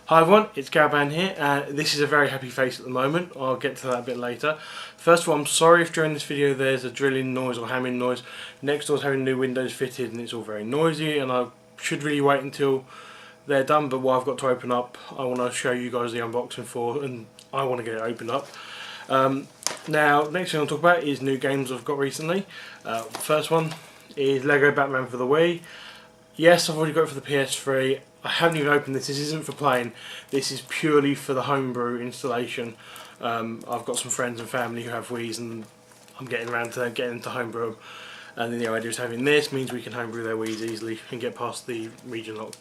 Hi everyone, it's Galban here, and this is a very happy face at the moment. I'll get to that a bit later. First of all, I'm sorry if during this video there's a drilling noise or hammering noise. Next door's having new windows fitted and it's all very noisy, and I should really wait until they're done, but what I've got to open up, I want to show you guys the unboxing for, and I want to get it opened up. Now, next thing I'll talk about is new games I've got recently. First one is Lego Batman for the Wii. Yes, I've already got it for the PS3. I haven't even opened this. This isn't for playing. This is purely for the homebrew installation. I've got some friends and family who have Wii's, and I'm getting around to getting into homebrew. And then the idea is having this means we can homebrew their Wii's easily and get past the region lock.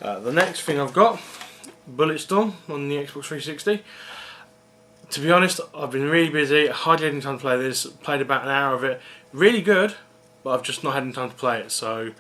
The next thing I've got, Bulletstorm on the Xbox 360. To be honest, I've been really busy. I hardly had any time to play this. Played about an hour of it. Really good, but I've just not had any time to play it. So.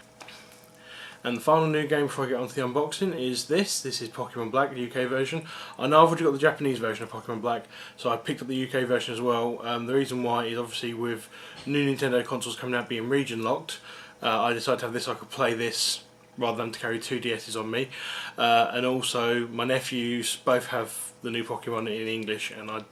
And the final new game before I get onto the unboxing is this. This is Pokemon Black, the UK version. I know I've already got the Japanese version of Pokemon Black, so I picked up the UK version as well. The reason why is obviously with new Nintendo consoles coming out being region locked, I decided to have this so I could play this rather than to carry two DS's on me. And also my nephews both have the new Pokemon in English, and I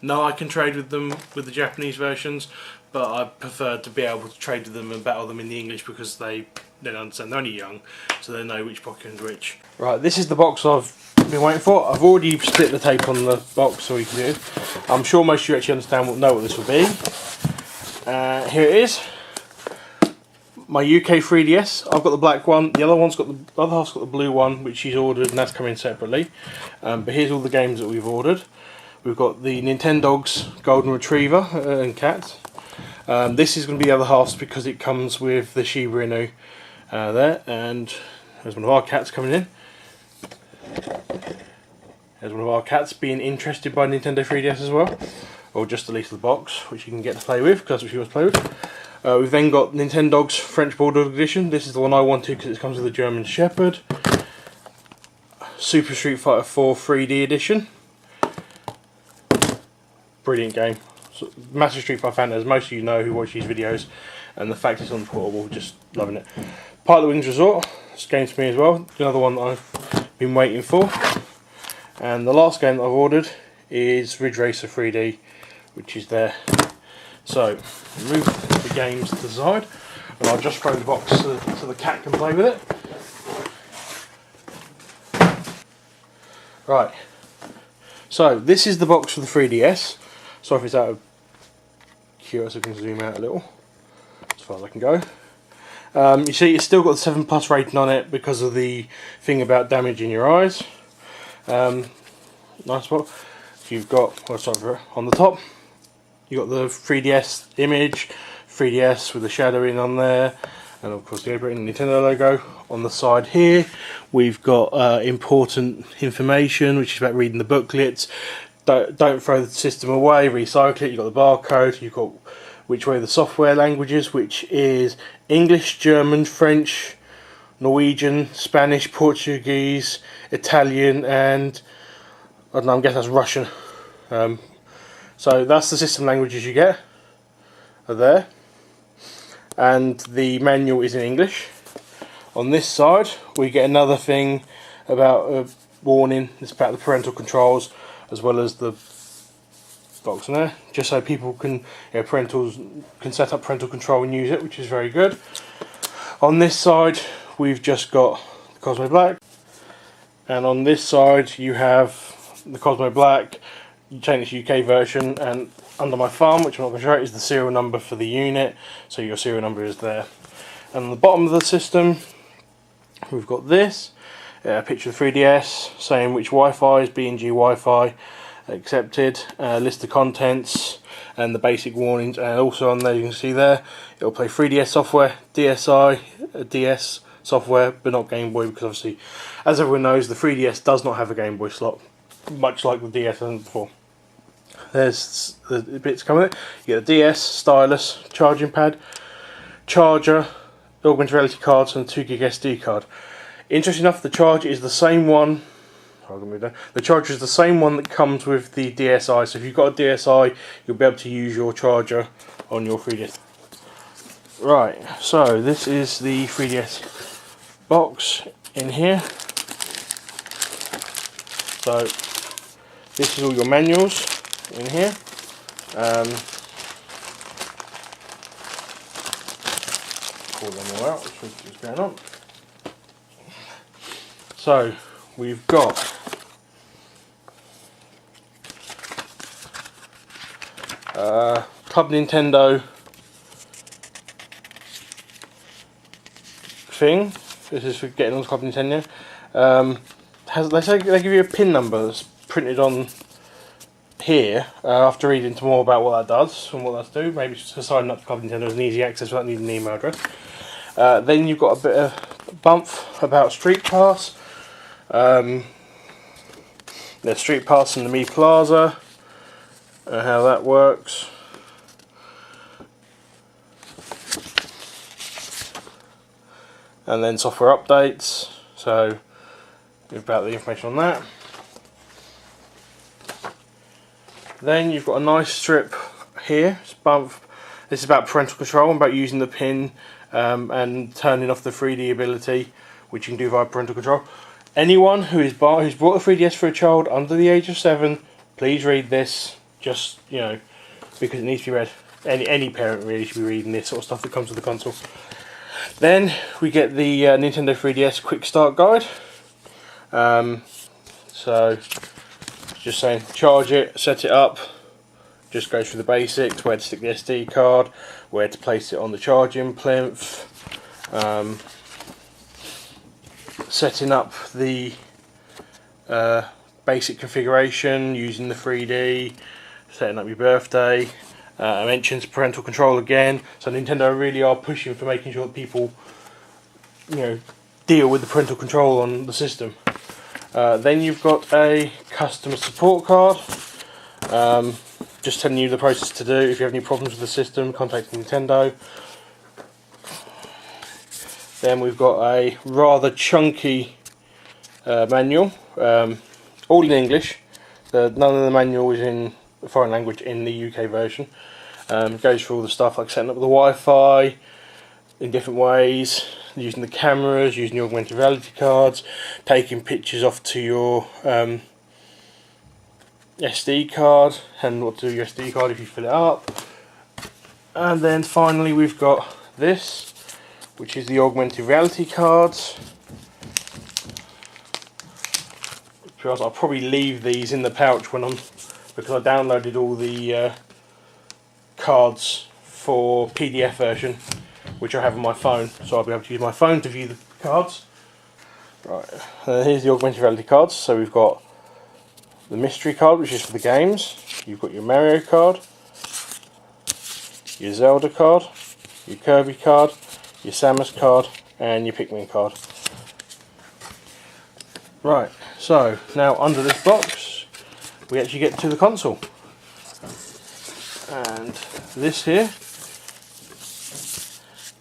know I can trade with them with the Japanese versions, but I prefer to be able to trade with them and battle them in the English because they don't understand. They're only young, so they know which Pokemon's which. Right, this is the box I've been waiting for. I've already split the tape on the box so we can do it. I'm sure most of you actually know what this will be. Here it is. My UK 3DS. I've got the black one. The other one's got the other half's got the blue one, which she's ordered, and that's coming separately. But here's all the games that we've ordered. We've got the Nintendogs Golden Retriever and Cat. This is going to be the other half because it comes with the Shiba Inu there, and there's one of our cats coming in. There's one of our cats being interested by Nintendo 3DS as well, or just at least the box, which you can get to play with because that's what she wants to play with. We've then got Nintendogs French Bulldog Edition. This is the one I wanted because it comes with a German Shepherd. Super Street Fighter 4 3D Edition. Brilliant game. So, massive Street Fighter fan, as most of you know who watch these videos, and the fact it's on portable, just loving it. Pilot Wings Resort, this game's for me as well, another one that I've been waiting for. And the last game that I've ordered is Ridge Racer 3D, which is there. So, move the games to the side, and I'll just throw the box so the cat can play with it. Right, so this is the box for the 3DS. Sorry if it's out of cue, so I can zoom out a little, as far as I can go. You see it's still got the 7+ rating on it because of the thing about damaging your eyes. Nice spot. You've got, on the top, you've got the 3DS image, 3DS with the shadowing on there, and of course the Nintendo logo. On the side here, we've got important information, which is about reading the booklets. Don't throw the system away, recycle it. You've got the barcode, you've got which way the software languages, which is English, German, French, Norwegian, Spanish, Portuguese, Italian, and I don't know, I guess that's Russian. So that's the system languages you get are there, and the manual is in English. On this side we get another thing about a warning. It's about the parental controls, as well as the box in there, just so people can, parentals can set up parental control and use it, which is very good. On this side we've just got the Cosmo Black, and on this side you have the Cosmo Black. You change its UK version, and under my thumb, which I'm not going to show, is the serial number for the unit, so your serial number is there. And on the bottom of the system we've got this, a picture of the 3DS saying which Wi-Fi is B&G Wi-Fi, accepted, list of contents, and the basic warnings. And also on there you can see there it'll play 3DS software, DSi, DS software, but not Game Boy, because obviously, as everyone knows, the 3DS does not have a Game Boy slot, much like the DS and before. There's the bits coming with it. You get a DS, stylus, charging pad, charger, augmented reality cards, and a 2 gig SD card. Interesting enough, the charger is the same one. The charger is the same one that comes with the DSi. So if you've got a DSi, you'll be able to use your charger on your 3DS. Right, so this is the 3DS box in here. So this is all your manuals in here. Pull them all out, which is going on. So we've got Club Nintendo thing. This is for getting on Club Nintendo. They give you a pin number that's printed on here. After reading more about what that does and what that's do, maybe just for signing up to Club Nintendo is an easy access without needing an email address. Then you've got a bit of bump about Street Pass. The Street Pass and the Mi Plaza, how that works. And then software updates, so about the information on that. Then you've got a nice strip here. This is about parental control and about using the pin and turning off the 3D ability, which you can do via parental control. Anyone who's bought a 3DS for a child under the age of 7, please read this. Just, you know, because it needs to be read. Any parent really should be reading this sort of stuff that comes with the console. Then we get the Nintendo 3DS Quick Start Guide. So, just saying, charge it, set it up, just go through the basics, where to stick the SD card, where to place it on the charging plinth, setting up the basic configuration using the 3D, setting up your birthday. I mentioned parental control again, so Nintendo really are pushing for making sure that people, you know, deal with the parental control on the system. Then you've got a customer support card, just telling you the process to do. If you have any problems with the system, contact Nintendo. Then we've got a rather chunky manual, all in English. None of the manual is in a foreign language in the UK version. It goes through all the stuff like setting up the Wi-Fi in different ways, using the cameras, using your augmented reality cards, taking pictures off to your SD card, and what to do with your SD card if you fill it up. And then finally we've got this, which is the augmented reality cards. I'll probably leave these in the pouch because I downloaded all the cards for PDF version, which I have on my phone, so I'll be able to use my phone to view the cards. Right, here's the augmented reality cards. So we've got the mystery card, which is for the games. You've got your Mario card, your Zelda card, your Kirby card, your Samus card, and your Pikmin card. Right, so now under this box we actually get to the console, and this here.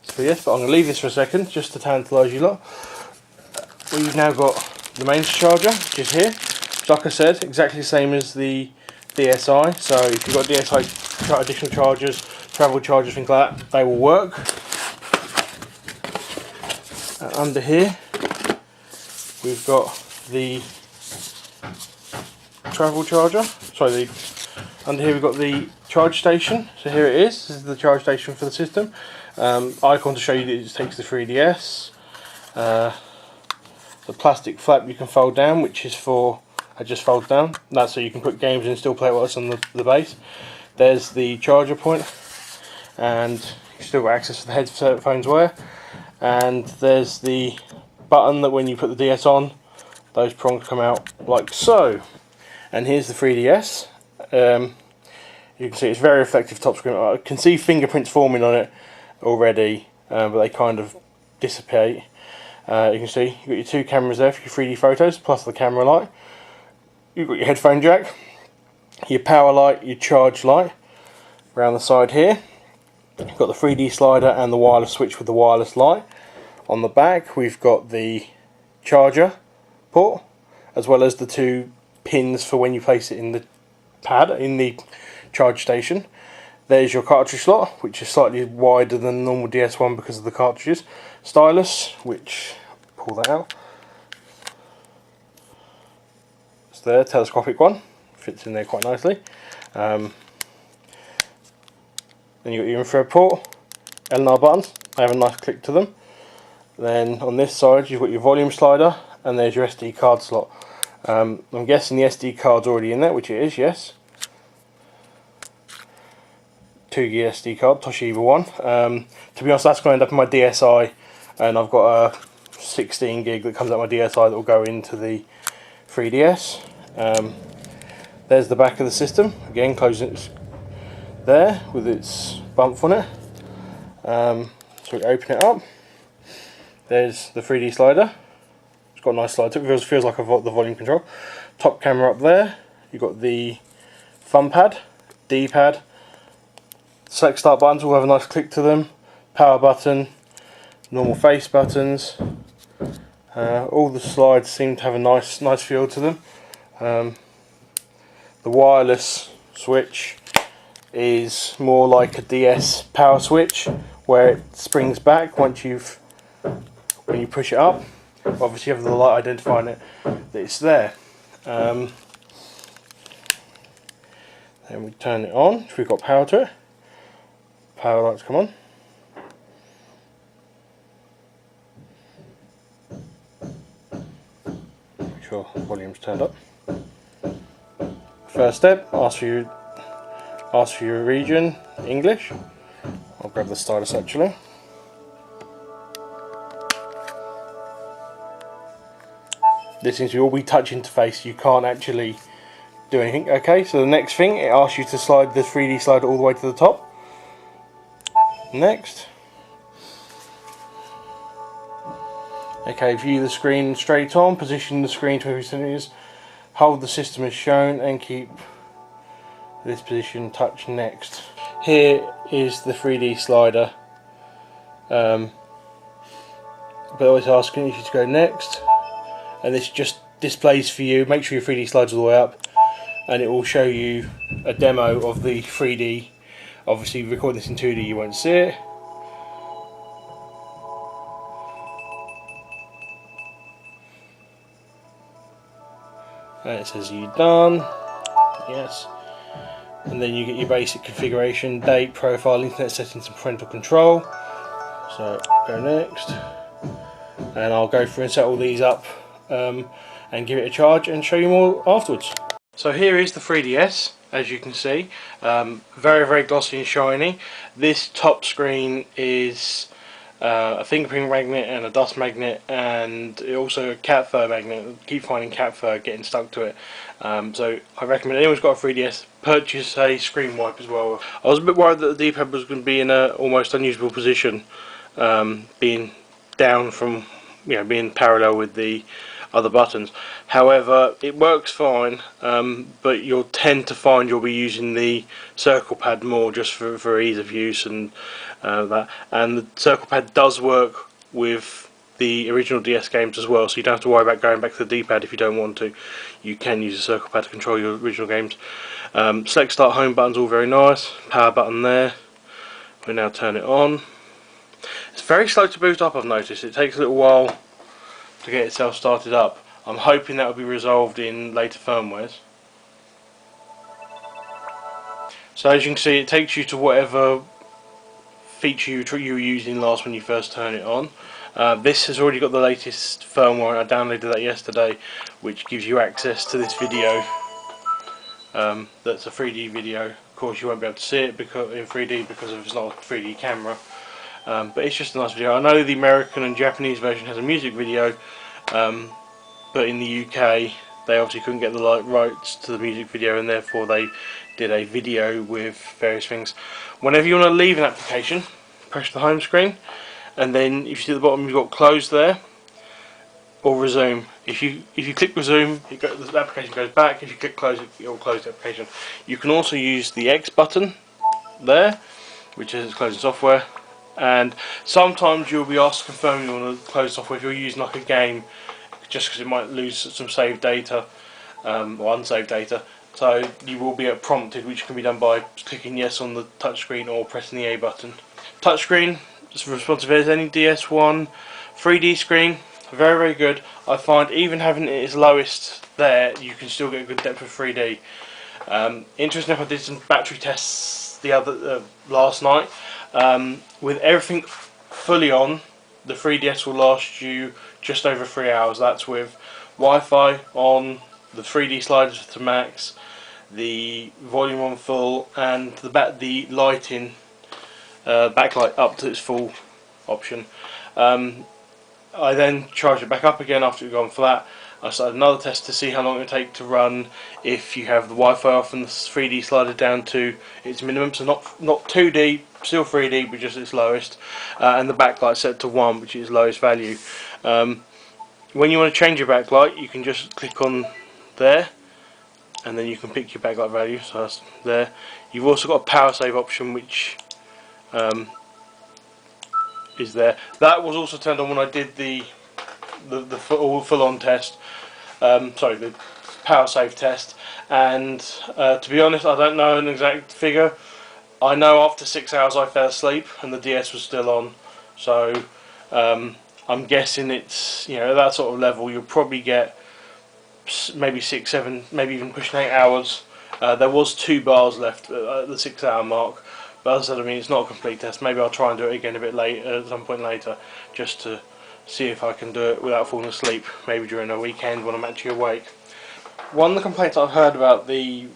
So yes, but I'm going to leave this for a second just to tantalise you lot. We've now got the mains charger, which is here. Like I said, exactly the same as the DSi. So if you've got DSi additional chargers, travel chargers, things like that, they will work. Under here, we've got the travel charger. Sorry, under here we've got the charge station. So here it is. This is the charge station for the system. Icon to show you that it takes the 3DS. The plastic flap you can fold down, which is for it just folds down. That's so you can put games in and still play it while it's on the base. There's the charger point, and you still got access to the headphones wire. And there's the button that when you put the DS on, those prongs come out like so. And here's the 3DS. You can see it's very reflective top screen. I can see fingerprints forming on it already, but they kind of dissipate. You can see you've got your two cameras there for your 3D photos, plus the camera light. You've got your headphone jack, your power light, your charge light. Around the side here, you've got the 3D slider and the wireless switch with the wireless light. On the back, we've got the charger port, as well as the two pins for when you place it in the pad, in the charge station. There's your cartridge slot, which is slightly wider than the normal DS one because of the cartridges. Stylus, which, pull that out. there, telescopic one, fits in there quite nicely. Then you've got your infrared port, L&R buttons, they have a nice click to them. Then on this side you've got your volume slider, and there's your SD card slot. I'm guessing the SD card's already in there, which it is, yes. 2 gig SD card, Toshiba one. To be honest, that's going to end up in my DSi, and I've got a 16 gig that comes out my DSi that will go into the 3DS. There's the back of the system, again closing it there with its bump on it. So we open it up. There's the 3D slider. It's got a nice slide to it. It feels like the volume control. Top camera up there. You've got the thumb pad, D-pad. Select start buttons will have a nice click to them. Power button, normal face buttons. All the slides seem to have a nice feel to them. The wireless switch is more like a DS power switch, where it springs back when you push it up. Obviously you have the light identifying it that it's there. Then we turn it on if we've got power to it. Power lights come on. Make sure the volume's turned up. First step, ask for your region, English. I'll grab the stylus actually. This seems to be all we touch interface, you can't actually do anything. Okay, so the next thing, it asks you to slide the 3D slider all the way to the top. Next. Okay, view the screen straight on, position the screen to every centimeters, hold the system as shown and keep this position, touch next. Here is the 3D slider, but always asking you to go next, and this just displays for you. Make sure your 3D slides all the way up, and it will show you a demo of the 3D. Obviously recording this in 2D you won't see it. And it says you're done, yes. And then you get your basic configuration, date, profile, internet settings and parental control. So go next, and I'll go through and set all these up and give it a charge and show you more afterwards. So here is the 3DS, as you can see, very glossy and shiny. This top screen is a fingerprint magnet and a dust magnet, and also a cat fur magnet. I keep finding cat fur getting stuck to it, so I recommend anyone who's got a 3DS purchase a screen wipe as well. I was a bit worried that the D-pad was going to be in a almost unusable position, being down from, being parallel with the other buttons. However, it works fine, but you'll tend to find you'll be using the circle pad more just for ease of use and that. And the circle pad does work with the original DS games as well, so you don't have to worry about going back to the D-pad if you don't want to. You can use the circle pad to control your original games. Select start home button's all very nice. Power button there. We now turn it on. It's very slow to boot up, I've noticed. It takes a little while to get itself started up. I'm hoping that will be resolved in later firmwares. So as you can see, it takes you to whatever feature you were using last when you first turn it on. This has already got the latest firmware, and I downloaded that yesterday, which gives you access to this video. That's a 3D video. Of course you won't be able to see it in 3D because it's not a 3D camera. But it's just a nice video. I know the American and Japanese version has a music video, but in the UK they obviously couldn't get the rights to the music video, and therefore they did a video with various things. Whenever you want to leave an application, press the home screen, and then if you see at the bottom you've got close there, or resume. If you click resume, the application goes back. If you click close, it will close the application. You can also use the X button there, which is closing software. And sometimes you'll be asked to confirm you want to close software if you're using like a game, just because it might lose some saved data or unsaved data. So you will be prompted, which can be done by clicking yes on the touchscreen or pressing the A button. Touchscreen is responsive as any DS1. 3D screen, very, very good. I find even having it its lowest there, you can still get a good depth of 3D. Interesting enough, I did some battery tests the other last night. With everything fully on, the 3DS will last you just over 3 hours. That's with Wi-Fi on, the 3D sliders to max, the volume on full, and the lighting backlight up to its full option. I then charged it back up again after it had gone flat. I started another test to see how long it would take to run if you have the Wi-Fi off and the 3D slider down to its minimum, so not 2D, still 3D, but just its lowest, and the backlight set to 1, which is lowest value. When you want to change your backlight, you can just click on there, and then you can pick your backlight value. So that's there. You've also got a power save option, which is there. That was also turned on when I did the full-on test. Sorry, the power save test. And to be honest, I don't know an exact figure. I know after 6 hours I fell asleep and the DS was still on. So I'm guessing it's, you know, at that sort of level you'll probably get maybe 6, 7, maybe even pushing 8 hours. There was 2 bars left at the 6 hour mark. But as I said, I mean, it's not a complete test. Maybe I'll try and do it again a bit later, at some point later, just to see if I can do it without falling asleep, maybe during a weekend when I'm actually awake. One of the complaints I've heard about the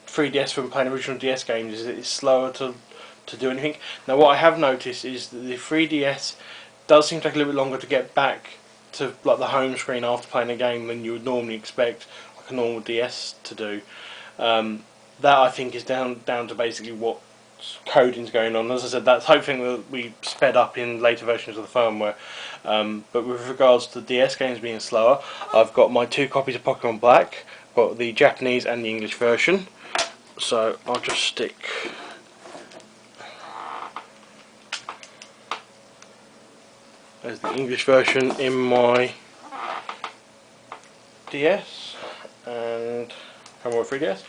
3DS from playing original DS games is that it's slower to do anything. Now what I have noticed is that the 3DS does seem to take a little bit longer to get back to like the home screen after playing a game than you would normally expect like a normal DS to do. That I think is down to basically what coding's going on. As I said, that's hoping that we sped up in later versions of the firmware. But with regards to DS games being slower, I've got my 2 copies of Pokemon Black, got the Japanese and the English version. So I'll just stick there's the English version in my DS and Howevr 3DS,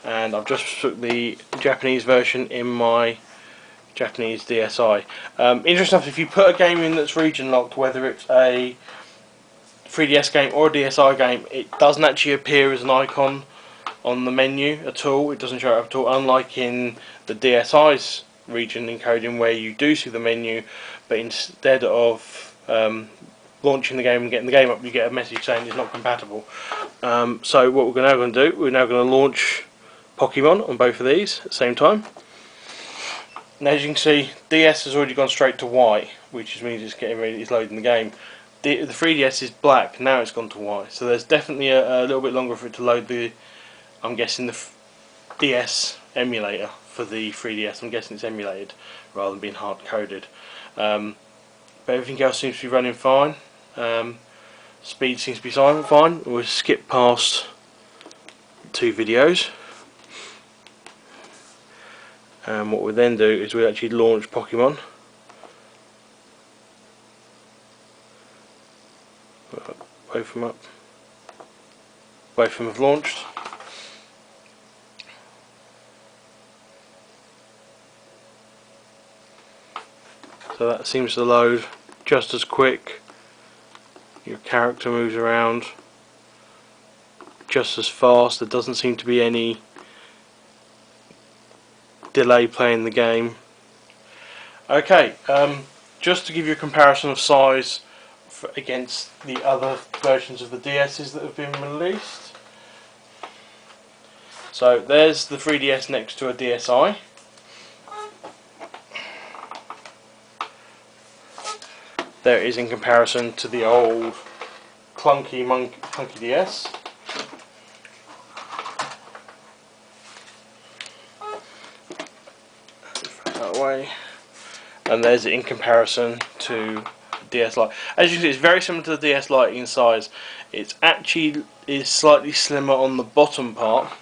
and I've just put the Japanese version in my Japanese DSi. Interesting enough, if you put a game in that's region locked, whether it's a 3DS game or a DSi game, it doesn't actually appear as an icon on the menu at all. It doesn't show up at all, unlike in the DSi's region encoding where you do see the menu, but instead of launching the game and getting the game up, you get a message saying it's not compatible. So what we're now going to do, we're now going to launch Pokemon on both of these at the same time. And as you can see, DS has already gone straight to white, which means it's getting ready, it's loading the game. The 3DS is black, now it's gone to white, so there's definitely a little bit longer for it to load the, I'm guessing, the DS emulator for the 3DS. I'm guessing it's emulated rather than being hard coded. But everything else seems to be running fine. Speed seems to be fine. We'll skip past 2 videos. And what we'll then do is we'll actually launch Pokemon. Both of them up. Both of them have launched. So that seems to load just as quick. Your character moves around just as fast. There doesn't seem to be any delay playing the game. Okay, just to give you a comparison of size against the other versions of the DS's that have been released. So there's the 3DS next to a DSi. There it is in comparison to the old clunky DS. That way. And there's it in comparison to DS Lite. As you can see, it's very similar to the DS Lite in size. It's actually is slightly slimmer on the bottom part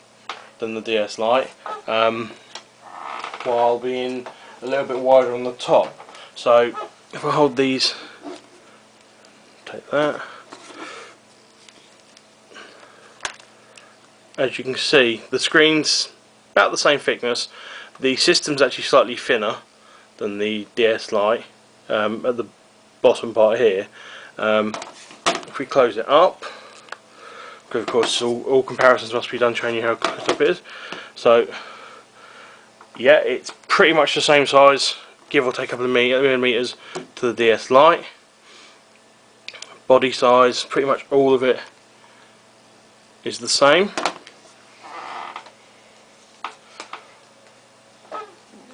than the DS Lite, while being a little bit wider on the top. So if I hold these, take that. As you can see, the screen's about the same thickness. The system's actually slightly thinner than the DS Lite at the bottom part here. if we close it up, because of course all comparisons must be done showing you how close up it is. So yeah, it's pretty much the same size, give or take a couple of millimeters to the DS Lite. Body size, pretty much all of it is the same.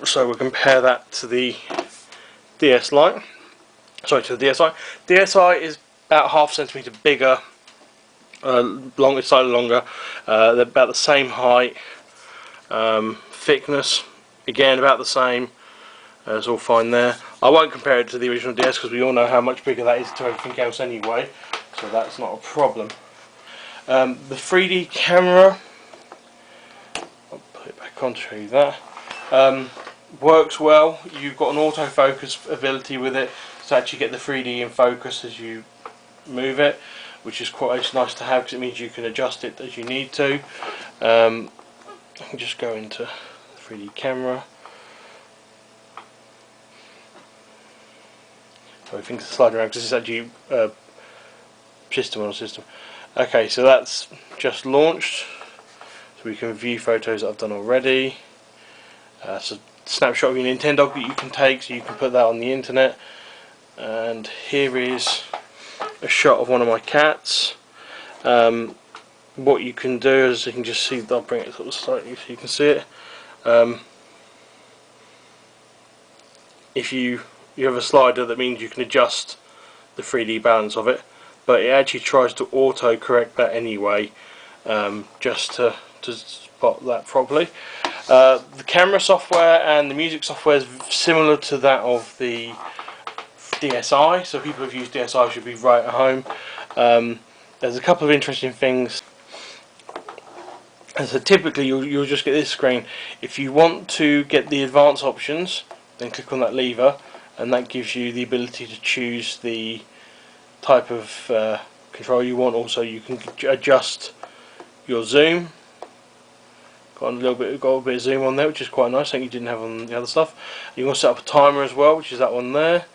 So we'll compare that to the DS Lite. Sorry, to the DSi. DSi is about half a centimetre bigger, longer, slightly longer. They're about the same height, thickness, again about the same. It's all fine there. I won't compare it to the original DS because we all know how much bigger that is to everything else anyway, so that's not a problem. The 3D camera, I'll put it back on to show you that. Works well. You've got an autofocus ability with it to actually get the 3D in focus as you move it, which is quite nice to have because it means you can adjust it as you need to. I can just go into 3D camera. So things are sliding around because this is actually system on a system. Okay, so that's just launched, so we can view photos that I've done already. So snapshot of your Nintendo that you can take, so you can put that on the internet. And here is a shot of one of my cats. What you can do is you can just see, I'll bring it sort of slightly so you can see it. If you have a slider, that means you can adjust the 3D balance of it, but it actually tries to auto correct that anyway, just to spot that properly. The camera software and the music software is similar to that of the DSi, so people who've used DSi should be right at home. There's a couple of interesting things. And so typically you'll just get this screen. If you want to get the advanced options, then click on that lever, and that gives you the ability to choose the type of control you want. Also, you can adjust your zoom. Got a bit of zoom on there, which is quite nice. I think you didn't have on the other stuff. You can also set up a timer as well, which is that one there.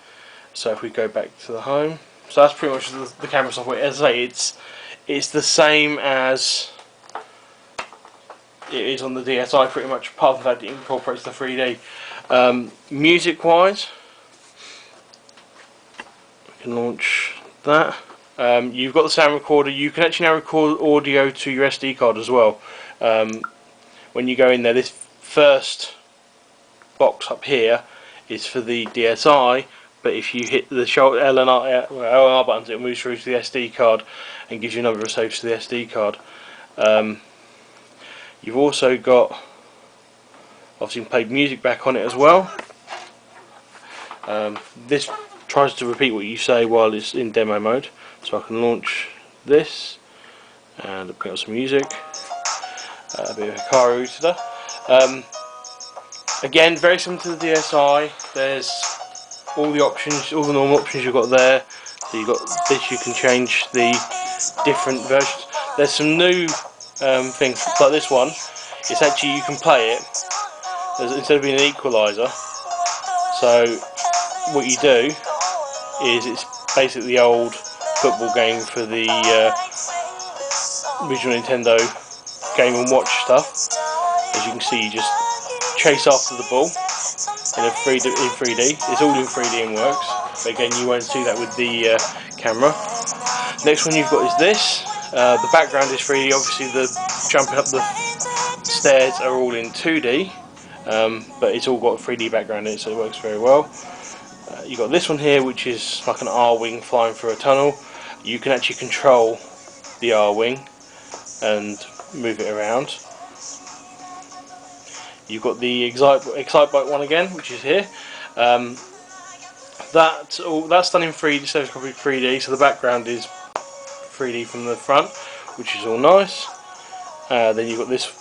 So if we go back to the home, so that's pretty much the camera software. As I say, it's the same as it is on the DSi, pretty much, apart from the fact it incorporates the 3D. Music wise, we can launch that. You've got the sound recorder. You can actually now record audio to your SD card as well. When you go in there, this first box up here is for the DSi, but if you hit the L and R buttons, it moves through to the SD card and gives you a number of saves to the SD card. You've also got, obviously, you can play music back on it as well. This tries to repeat what you say while it's in demo mode, so I can launch this and bring up some music. A bit of a car router. Again, very similar to the DSi. There's all the options, all the normal options you've got there. So you've got this, you can change the different versions. There's some new things like this one. It's actually, you can play it instead of being an equaliser. So what you do is, it's basically the old football game for the original Nintendo Game & Watch stuff. As you can see, you just chase after the ball in 3D. It's all in 3D and works, but again, you won't see that with the camera. Next one you've got is this. The background is 3D. Obviously the jumping up the stairs are all in 2D, but it's all got a 3D background in it, so it works very well. You've got this one here, which is like an R-wing flying through a tunnel. You can actually control the R-wing and move it around. You've got the Excitebike one again, which is here. That's done in 3D, so it's probably 3D, so the background is 3D from the front, which is all nice. Then you've got this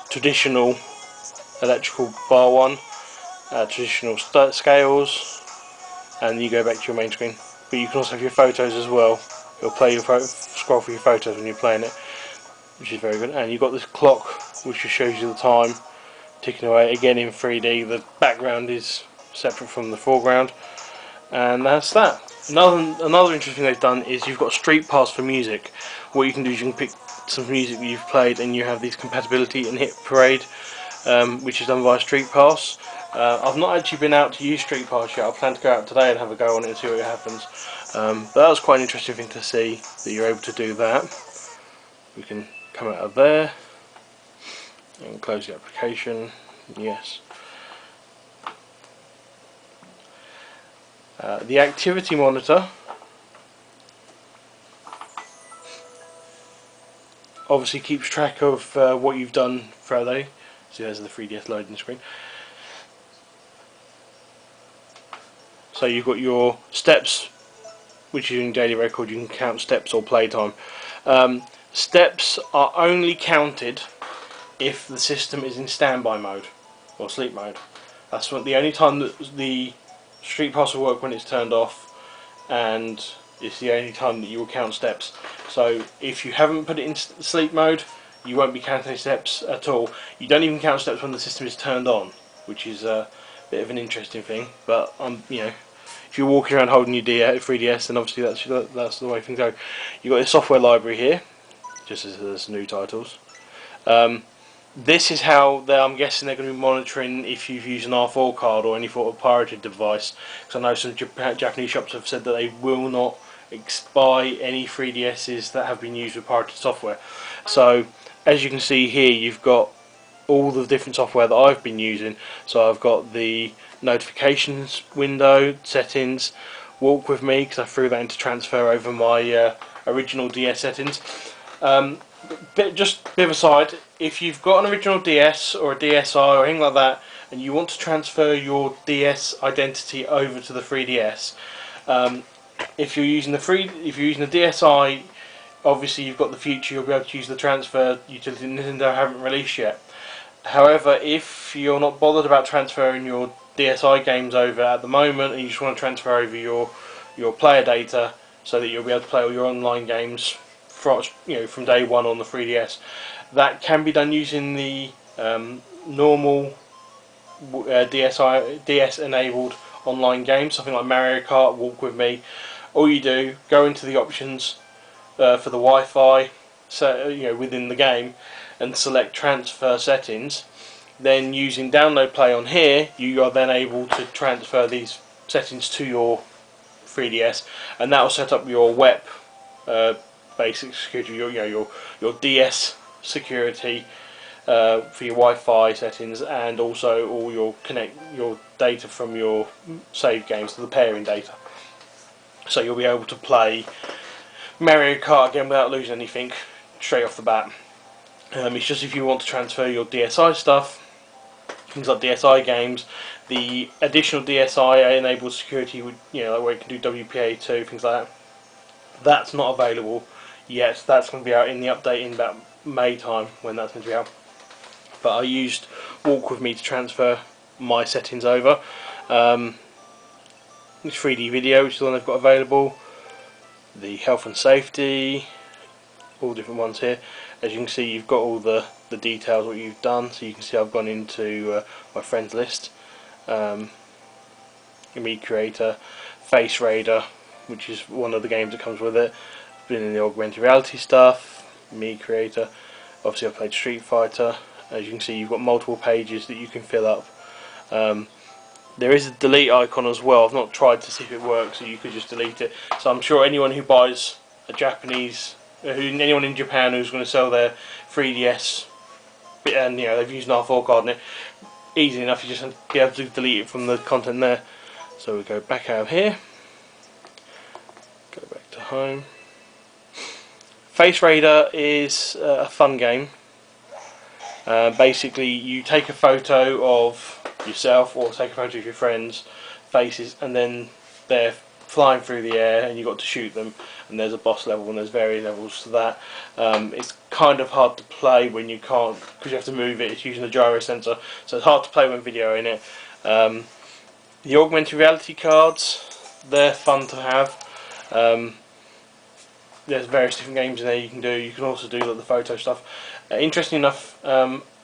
traditional electrical bar one, traditional scales, and you go back to your main screen. But you can also have your photos as well. It'll play your scroll for your photos when you're playing it, which is very good. And you've got this clock, which just shows you the time ticking away, again in 3D. The background is separate from the foreground, and that's that. Another interesting thing they've done is you've got Street Pass for music. What you can do is you can pick some music that you've played, and you have these compatibility and Hit Parade, which is done via Street Pass. I've not actually been out to use Street Pass yet. I plan to go out today and have a go on it and see what happens. But that was quite an interesting thing to see, that you're able to do that. We can come out of there and close the application. Yes. The activity monitor obviously keeps track of what you've done throughout the day. So there's the 3DS loading screen. So you've got your steps, which is in daily record. You can count steps or playtime. Steps are only counted if the system is in standby mode or sleep mode. That's the only time that the Street Pass will work, when it's turned off, and it's the only time that you will count steps. So if you haven't put it in sleep mode, you won't be counting steps at all. You don't even count steps when the system is turned on, which is a bit of an interesting thing. But you know, if you're walking around holding your 3DS, then obviously that's the way things go. You've got the software library here, just as there's new titles. This is how I'm guessing they're going to be monitoring if you've used an R4 card or any sort of pirated device. Because I know some Japanese shops have said that they will not buy any 3DSs that have been used with pirated software. So as you can see here, you've got all the different software that I've been using. So I've got the notifications window, settings, walk with me, because I threw that into transfer over my original DS settings. Just a bit of a side, if you've got an original DS or a DSi or anything like that, and you want to transfer your DS identity over to the 3DS, if you're using the DSi, obviously you've got the feature, you'll be able to use the transfer utility Nintendo haven't released yet. However, if you're not bothered about transferring your DSi games over at the moment, and you just want to transfer over your player data so that you'll be able to play all your online games from day one on the 3DS, that can be done using the normal DS enabled online games, something like Mario Kart, Walk With Me. All you do, go into the options for the Wi-Fi, so within the game, and select transfer settings. Then using download play on here, you are then able to transfer these settings to your 3DS, and that will set up your WEP basic security, your DS security for your Wi-Fi settings, and also all your data from your save games, to the pairing data. So you'll be able to play Mario Kart again without losing anything straight off the bat. It's just if you want to transfer your DSi stuff, things like DSi games, the additional DSi enabled security, like where you can do WPA2, things like that. That's not available yet. That's going to be out in the update in about May time, when that's going to be out. But I used Walk With Me to transfer my settings over. This 3D video, which is the one they've got available. The health and safety, all different ones here. As you can see, you've got all the details what you've done. So you can see I've gone into my friends list, Me Creator, Face Raider, which is one of the games that comes with it. Been in the augmented reality stuff, Me Creator. Obviously I've played Street Fighter. As you can see, you've got multiple pages that you can fill up. There is a delete icon as well. I've not tried to see if it works, so you could just delete it. So I'm sure anyone who buys a Japanese, anyone in Japan who's going to sell their 3DS, and they've used an R4 card in it, easy enough, you just be able to delete it from the content there. So we go back out of here, go back to home. Face Raider is a fun game. Basically, you take a photo of yourself or take a photo of your friends' faces, and then they're flying through the air and you've got to shoot them, and there's a boss level and there's various levels to that. It's kind of hard to play when you can't, because you have to move it. It's using a gyro sensor, so it's hard to play when video in it. The augmented reality cards, they're fun to have. There's various different games in there you can do. You can also do like the photo stuff. Interesting enough,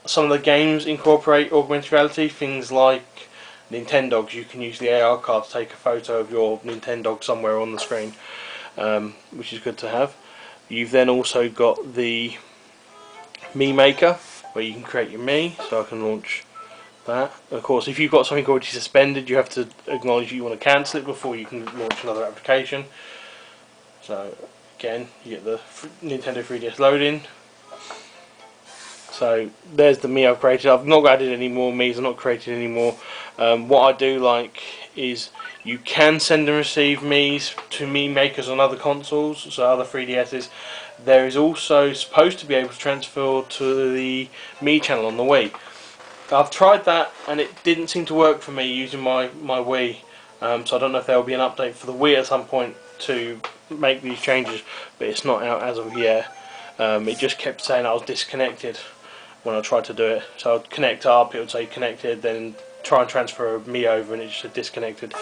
some of the games incorporate augmented reality, things like Nintendogs, you can use the AR card to take a photo of your Nintendog somewhere on the screen, which is good to have. You've then also got the Me Maker, where you can create your Me, so I can launch that. Of course, if you've got something already suspended, you have to acknowledge you want to cancel it before you can launch another application. So again, you get the Nintendo 3DS loading. So there's the Me I've created. I've not added any more Me's, I've not created any more. What I do like is you can send and receive Me's to Me Makers on other consoles, so other 3DS's. There is also supposed to be able to transfer to the Me channel on the Wii. I've tried that and it didn't seem to work for me using my Wii, so I don't know if there will be an update for the Wii at some point to make these changes, but it's not out as of yet. It just kept saying I was disconnected when I tried to do it, so I'd connect up, it would say connected, then try and transfer Me over and it just said disconnected.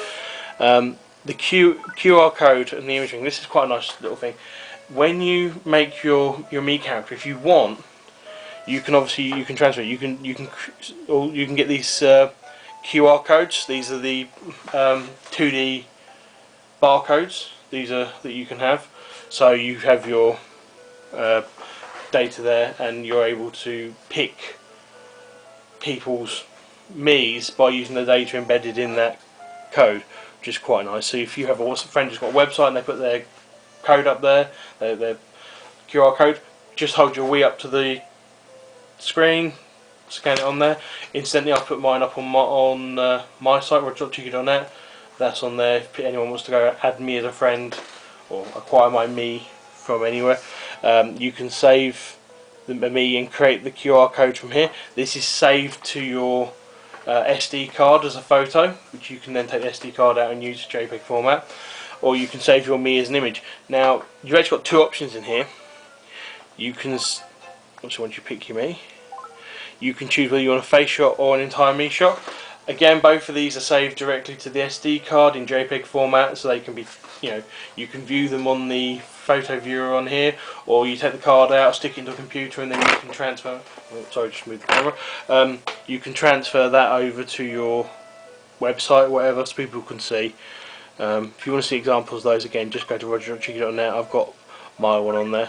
The QR code and the imaging, this is quite a nice little thing. When you make your Me character, if you want, you can transfer it. You can get these QR codes. These are the 2D barcodes. These are that you can have. So you have your data there, and you're able to pick people's Me's by using the data embedded in that code, which is quite nice. So if you have a friend who's got a website and they put their code up there, their QR code, just hold your Wii up to the screen, scan it on there. Incidentally, I've put mine up on my site, watch.cheeky.net. That's on there if anyone wants to go add me as a friend or acquire my Me from anywhere. You can save the Me and create the QR code from here. This is saved to your SD card as a photo, which you can then take the SD card out and use JPEG format, or you can save your Me as an image. Now you've actually got two options in here. You can, once you pick your Me, you can choose whether you want a face shot or an entire Me shot. Again, both of these are saved directly to the SD card in JPEG format, so they can be, you can view them on the photo viewer on here, or you take the card out, stick it into a computer, and then you can transfer. Oh, sorry, just moved the camera. You can transfer that over to your website, whatever, so people can see. If you want to see examples of those, again, just go to roger.cheeky.net. I've got my one on there.